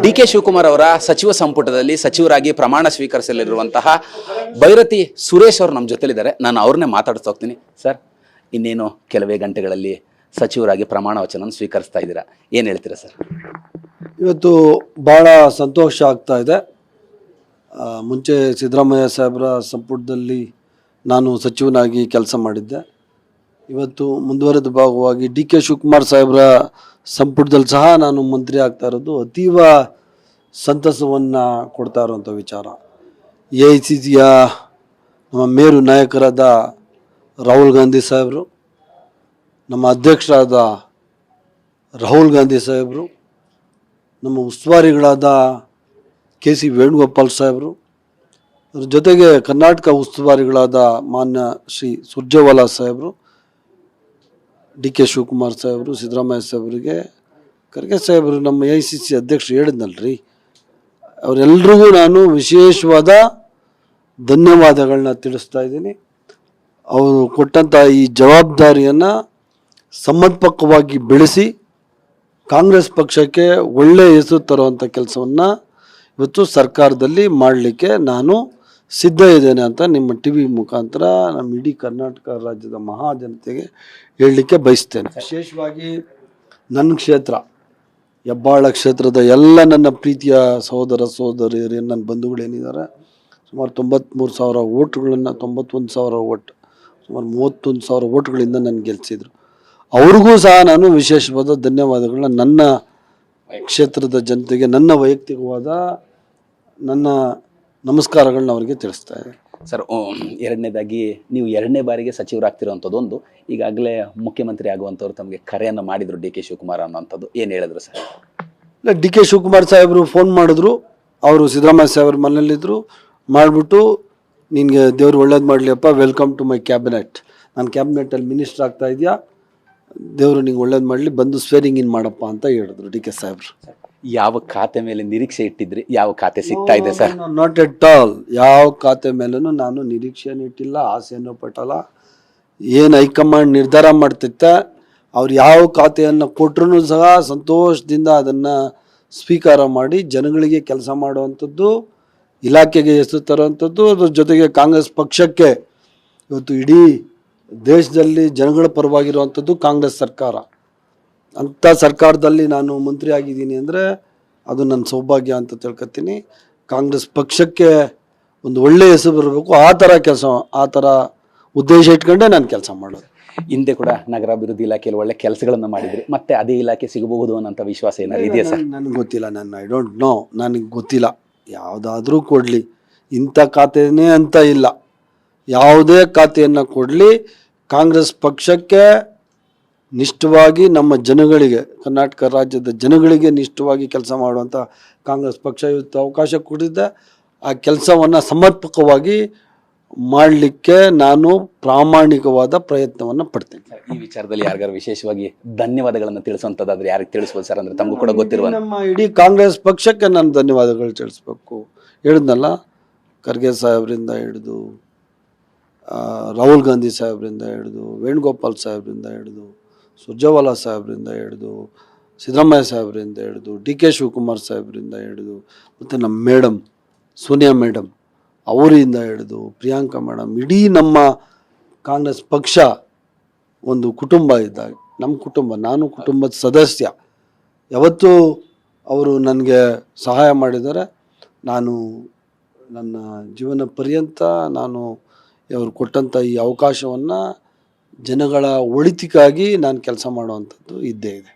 D K Shivakumar ಅವರ ಸಚಿವ ಸಂಪುಟದಲ್ಲಿ ಸಚಿವರಾಗಿ ಪ್ರಮಾಣ ಸ್ವೀಕರಿಸಲಿರುವಂತಹ ಭೈರತಿ ಸುರೇಶ್ ಅವರು ನಮ್ಮ ಜೊತೆಲಿದ್ದಾರೆ. ನಾನು ಅವ್ರನ್ನೇ ಮಾತಾಡ್ತಾ ಹೋಗ್ತೀನಿ. ಸರ್, ಇನ್ನೇನು ಕೆಲವೇ ಗಂಟೆಗಳಲ್ಲಿ ಸಚಿವರಾಗಿ ಪ್ರಮಾಣ ವಚನ ಸ್ವೀಕರಿಸ್ತಾ ಇದ್ದೀರಾ, ಏನು ಹೇಳ್ತೀರಾ ಸರ್? ಇವತ್ತು ಭಾಳ ಸಂತೋಷ ಆಗ್ತಾ ಇದೆ. ಮುಂಚೆ ಸಿದ್ದರಾಮಯ್ಯ ಸಾಹೇಬರ ಸಂಪುಟದಲ್ಲಿ ನಾನು ಸಚಿವನಾಗಿ ಕೆಲಸ ಮಾಡಿದ್ದೆ. ಇವತ್ತು ಮುಂದುವರೆದ ಭಾಗವಾಗಿ ಡಿ ಕೆ ಶಿವಕುಮಾರ್ ಸಾಹೇಬರ ಸಂಪುಟದಲ್ಲಿ ಸಹ ನಾನು ಮಂತ್ರಿ ಆಗ್ತಾ ಇರೋದು ಅತೀವ ಸಂತಸವನ್ನು ಕೊಡ್ತಾ ಇರುವಂಥ ವಿಚಾರ. AICCಯ ನಮ್ಮ ಮೇರು ನಾಯಕರಾದ ರಾಹುಲ್ ಗಾಂಧಿ ಸಾಹೇಬರು, ನಮ್ಮ ಅಧ್ಯಕ್ಷರಾದ ರಾಹುಲ್ ಗಾಂಧಿ ಸಾಹೇಬರು, ನಮ್ಮ ಉಸ್ತುವಾರಿಗಳಾದ KC ವೇಣುಗೋಪಾಲ್ ಸಾಹೇಬರು, ಅದ್ರ ಜೊತೆಗೆ ಕರ್ನಾಟಕ ಉಸ್ತುವಾರಿಗಳಾದ ಮಾನ್ಯ ಶ್ರೀ ಸುರ್ಜೇವಾಲಾ ಸಾಹೇಬರು, ಡಿ ಕೆ ಶಿವಕುಮಾರ್ ಸಾಹೇಬರು, ಸಿದ್ದರಾಮಯ್ಯ ಸಾಹೇಬರಿಗೆ, ಖರ್ಗೆ ಸಾಹೇಬರು, ನಮ್ಮ AICC ಅಧ್ಯಕ್ಷರು ಹೇಳಿದ್ನಲ್ರಿ, ಅವರೆಲ್ಲರಿಗೂ ನಾನು ವಿಶೇಷವಾದ ಧನ್ಯವಾದಗಳನ್ನ ತಿಳಿಸ್ತಾ ಇದ್ದೀನಿ. ಅವರು ಕೊಟ್ಟಂಥ ಈ ಜವಾಬ್ದಾರಿಯನ್ನು ಸಮರ್ಪಕವಾಗಿ ಬೆಳೆಸಿ ಕಾಂಗ್ರೆಸ್ ಪಕ್ಷಕ್ಕೆ ಒಳ್ಳೆಯ ಹೆಸರು ತರುವಂಥ ಕೆಲಸವನ್ನು ಇವತ್ತು ಸರ್ಕಾರದಲ್ಲಿ ಮಾಡಲಿಕ್ಕೆ ನಾನು ಸಿದ್ಧ ಇದ್ದೇನೆ ಅಂತ ನಿಮ್ಮ TV ಮುಖಾಂತರ ನಮ್ಮ ಇಡೀ ಕರ್ನಾಟಕ ರಾಜ್ಯದ ಮಹಾಜನತೆಗೆ ಹೇಳಲಿಕ್ಕೆ ಬಯಸ್ತೇನೆ. ವಿಶೇಷವಾಗಿ ನನ್ನ ಕ್ಷೇತ್ರ ಹೆಬ್ಬಾಳ ಕ್ಷೇತ್ರದ ಎಲ್ಲ ನನ್ನ ಪ್ರೀತಿಯ ಸಹೋದರ ಸಹೋದರಿಯರು, ನನ್ನ ಬಂಧುಗಳೇನಿದ್ದಾರೆ, ಸುಮಾರು 93,000 ಓಟ್ಗಳನ್ನು, 91,000 ಓಟ್, ಸುಮಾರು 31,000 ಓಟ್ಗಳಿಂದ ನನ್ನ ಗೆಲ್ಲಿಸಿದ್ರು. ಅವ್ರಿಗೂ ಸಹ ನಾನು ವಿಶೇಷವಾದ ಧನ್ಯವಾದಗಳನ್ನ ನನ್ನ ಕ್ಷೇತ್ರದ ಜನತೆಗೆ, ನನ್ನ ವೈಯಕ್ತಿಕವಾದ ನನ್ನ ನಮಸ್ಕಾರಗಳನ್ನ ಅವರಿಗೆ ತಿಳಿಸ್ತಾ ಇದ್ದಾರೆ. ಸರ್, ಎರಡನೇದಾಗಿ ನೀವು 2ನೇ ಬಾರಿಗೆ ಸಚಿವರಾಗ್ತಿರೋವಂಥದ್ದು, ಈಗಾಗಲೇ ಮುಖ್ಯಮಂತ್ರಿ ಆಗುವಂಥವ್ರು ತಮಗೆ ಕರೆಯನ್ನು ಮಾಡಿದರು ಡಿ ಕೆ ಶಿವಕುಮಾರ್ ಅನ್ನೋಂಥದ್ದು, ಏನು ಹೇಳಿದ್ರು ಸರ್? ಇಲ್ಲ, ಡಿ ಕೆ ಶಿವಕುಮಾರ್ ಸಾಹೇಬರು ಫೋನ್ ಮಾಡಿದ್ರು. ಅವರು ಸಿದ್ದರಾಮಯ್ಯ ಸಾಹೇಬ್ರ ಮನೇಲಿದ್ದರು. ಮಾಡಿಬಿಟ್ಟು, ನಿನಗೆ ದೇವ್ರು ಒಳ್ಳೇದು ಮಾಡಲಿಯಪ್ಪ, ವೆಲ್ಕಮ್ ಟು ಮೈ ಕ್ಯಾಬಿನೆಟ್, ನಾನು ಕ್ಯಾಬಿನೆಟಲ್ಲಿ ಮಿನಿಸ್ಟರ್ ಆಗ್ತಾ ಇದೆಯಾ, ದೇವರು ನಿಂಗೆ ಒಳ್ಳೇದು ಮಾಡಲಿ, ಬಂದು ಸ್ವೇರಿಂಗ್ ಇನ್ ಮಾಡಪ್ಪ ಅಂತ ಹೇಳಿದ್ರು ಡಿ ಕೆ ಸಾಹೇಬ್ರು. ಯಾವ ಖಾತೆ ಮೇಲೆ ನಿರೀಕ್ಷೆ ಇಟ್ಟಿದ್ರಿ? ಯಾವ ಖಾತೆ ಸಿಗ್ತಾ ಇದೆ ಸರ್? Not at all. ಯಾವ ಖಾತೆ ಮೇಲೂ ನಾನು ನಿರೀಕ್ಷೆಯನ್ನು ಇಟ್ಟಿಲ್ಲ, ಆಸೆಯನ್ನು ಪಟ್ಟಲ್ಲ. ಏನು ಹೈಕಮಾಂಡ್ ನಿರ್ಧಾರ ಮಾಡ್ತಿತ್ತೆ, ಅವ್ರು ಯಾವ ಖಾತೆಯನ್ನು ಕೊಟ್ಟರು ಸಹ ಸಂತೋಷದಿಂದ ಅದನ್ನು ಸ್ವೀಕಾರ ಮಾಡಿ ಜನಗಳಿಗೆ ಕೆಲಸ ಮಾಡುವಂಥದ್ದು, ಇಲಾಖೆಗೆ ಹೆಸರು ತರುವಂಥದ್ದು, ಅದ್ರ ಜೊತೆಗೆ ಕಾಂಗ್ರೆಸ್ ಪಕ್ಷಕ್ಕೆ ಇವತ್ತು ಇಡೀ ದೇಶದಲ್ಲಿ ಜನಗಳ ಪರವಾಗಿರುವಂಥದ್ದು ಕಾಂಗ್ರೆಸ್ ಸರ್ಕಾರ. ಅಂಥ ಸರ್ಕಾರದಲ್ಲಿ ನಾನು ಮಂತ್ರಿ ಆಗಿದ್ದೀನಿ ಅಂದರೆ ಅದು ನನ್ನ ಸೌಭಾಗ್ಯ ಅಂತ ತಿಳ್ಕೊತೀನಿ. ಕಾಂಗ್ರೆಸ್ ಪಕ್ಷಕ್ಕೆ ಒಂದು ಒಳ್ಳೆಯ ಹೆಸರು ಬರಬೇಕು, ಆ ಥರ ಉದ್ದೇಶ ಇಟ್ಕೊಂಡೇ ನಾನು ಕೆಲಸ ಮಾಡೋದು. ಹಿಂದೆ ಕೂಡ ನಗರಾಭಿವೃದ್ಧಿ ಇಲಾಖೆಯಲ್ಲಿ ಒಳ್ಳೆ ಕೆಲಸಗಳನ್ನು ಮಾಡಿದ್ರಿ, ಮತ್ತೆ ಅದೇ ಇಲಾಖೆ ಸಿಗಬಹುದು ಅನ್ನೋಂಥ ವಿಶ್ವಾಸ ಏನಾದ್ರು ಇದೆಯಾ ಸರ್? ನನಗೆ ಗೊತ್ತಿಲ್ಲ, ಐ ಡೋಂಟ್ ನೋ, ನನಗೆ ಗೊತ್ತಿಲ್ಲ. ಯಾವುದಾದ್ರೂ ಕೊಡಲಿ, ಇಂಥ ಖಾತೆನೇ ಅಂತ ಇಲ್ಲ, ಯಾವುದೇ ಖಾತೆಯನ್ನು ಕೊಡಲಿ, ಕಾಂಗ್ರೆಸ್ ಪಕ್ಷಕ್ಕೆ ನಿಷ್ಠವಾಗಿ, ನಮ್ಮ ಜನಗಳಿಗೆ, ಕರ್ನಾಟಕ ರಾಜ್ಯದ ಜನಗಳಿಗೆ ನಿಷ್ಠವಾಗಿ ಕೆಲಸ ಮಾಡುವಂಥ ಕಾಂಗ್ರೆಸ್ ಪಕ್ಷ ಇವತ್ತು ಅವಕಾಶ ಕೊಟ್ಟಿದ್ದೆ. ಆ ಕೆಲಸವನ್ನು ಸಮರ್ಪಕವಾಗಿ ಮಾಡಲಿಕ್ಕೆ ನಾನು ಪ್ರಾಮಾಣಿಕವಾದ ಪ್ರಯತ್ನವನ್ನು ಪಡ್ತೇನೆ. ಈ ವಿಚಾರದಲ್ಲಿ ಯಾರಿಗಾರು ವಿಶೇಷವಾಗಿ ಧನ್ಯವಾದಗಳನ್ನು ತಿಳಿಸುವಂಥದ್ದಾದ್ರೆ ಯಾರಿಗೆ ತಿಳಿಸ್ಬೋದು ಸರ್? ಅಂದರೆ ತಮಗೂ ಕೂಡ ಗೊತ್ತಿರುವ ನಮ್ಮ ಇಡೀ ಕಾಂಗ್ರೆಸ್ ಪಕ್ಷಕ್ಕೆ ನಾನು ಧನ್ಯವಾದಗಳು ತಿಳಿಸ್ಬೇಕು. ಹೇಳಿದ್ನಲ್ಲ, ಖರ್ಗೆ ಸಾಹೇಬರಿಂದ ಹಿಡಿದು, ರಾಹುಲ್ ಗಾಂಧಿ ಸಾಹೇಬರಿಂದ ಹಿಡಿದು, ವೇಣುಗೋಪಾಲ್ ಸಾಹೇಬರಿಂದ ಹಿಡಿದು, ಸುರ್ಜೇವಾಲಾ ಸಾಹೇಬರಿಂದ ಹಿಡಿದು, ಸಿದ್ದರಾಮಯ್ಯ ಸಾಹೇಬರಿಂದ ಹಿಡಿದು, ಡಿ ಕೆ ಶಿವಕುಮಾರ್ ಸಾಹೇಬರಿಂದ ಹಿಡಿದು, ಮತ್ತು ನಮ್ಮ ಮೇಡಮ್ ಸೋನಿಯಾ ಮೇಡಮ್ ಅವರಿಂದ ಹಿಡಿದು, ಪ್ರಿಯಾಂಕಾ ಮೇಡಮ್, ಇಡೀ ನಮ್ಮ ಕಾಂಗ್ರೆಸ್ ಪಕ್ಷ ಒಂದು ಕುಟುಂಬ ಇದ್ದಾಗ, ನಮ್ಮ ಕುಟುಂಬ, ನಾನು ಕುಟುಂಬದ ಸದಸ್ಯ. ಯಾವತ್ತೂ ಅವರು ನನಗೆ ಸಹಾಯ ಮಾಡಿದ್ದಾರೆ. ನಾನು ನನ್ನ ಜೀವನ ಪರ್ಯಂತ ನಾನು ಅವರು ಕೊಟ್ಟಂಥ ಈ ಅವಕಾಶವನ್ನು ಜನಗಳ ಒಳಿತಿಗಾಗಿ ನಾನು ಕೆಲಸ ಮಾಡುವಂಥದ್ದು ಇದ್ದೇ ಇದೆ.